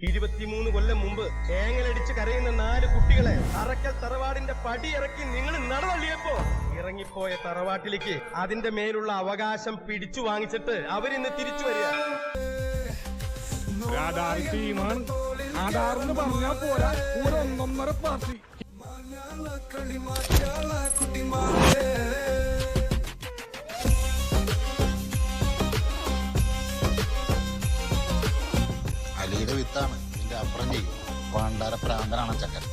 23 കൊല്ലം മുമ്പ് തേങ്ങലടിച്ച് കരയുന്ന 4 കുട്ടികളെ അറക്കൽ തറവാടിന്റെ പടി ഇറക്കി നിങ്ങൾ നടതള്ളിയപ്പോ ഇറങ്ങിപ്പോയ തറവാട്ടിലേക്ക് അതിന്റെ മേലുള്ള അവകാശം പിടിച്ചു വാങ്ങിച്ചിട്ട് അവരിന്ന് തിരിച്ചു വരിക. അലിയുടെ വിത്താണ് ഇതിന്റെ അപ്പുറം ചെയ്യും. പണ്ടാര പ്രാന്തനാണ് ചക്കൻ.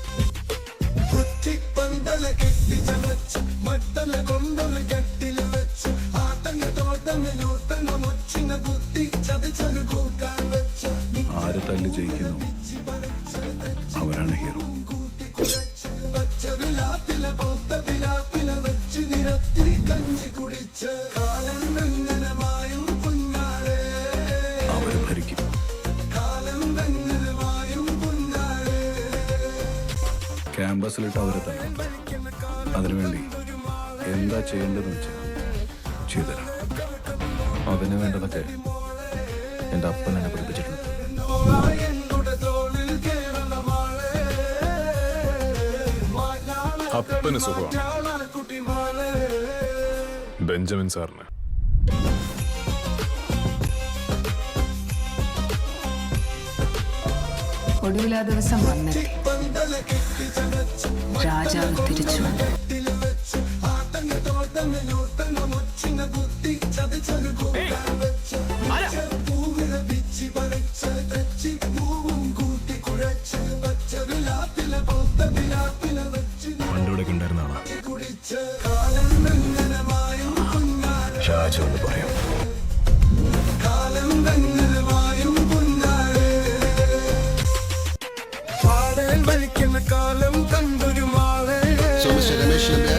ആര് തല്ലി ജയിക്കുന്നു അവരാണ് ഹീറോ. അവര് ഭരിക്കും. ക്യാമ്പസിലിട്ട് അവരെ തന്നെ. അതിനുവേണ്ടി എന്താ ചെയ്യേണ്ടതെന്ന് വെച്ചാൽ ചെയ്തുതരാം. അതിന് വേണ്ടതൊക്കെ എൻ്റെ അപ്പൻ എന്നെ പഠിപ്പിച്ചിട്ടുണ്ട്. അപ്പന് സുഖമാണ്, ബെഞ്ചമിൻ സാറിന്. ഒടുവിലാ ദിവസം വന്നെത്തി. രാജാവ് തിരിച്ചു. പണ്ടിവിടെ ഉണ്ടായിരുന്ന ആളാ രാജു എന്ന് പറയാം. So Mr. Commissioner,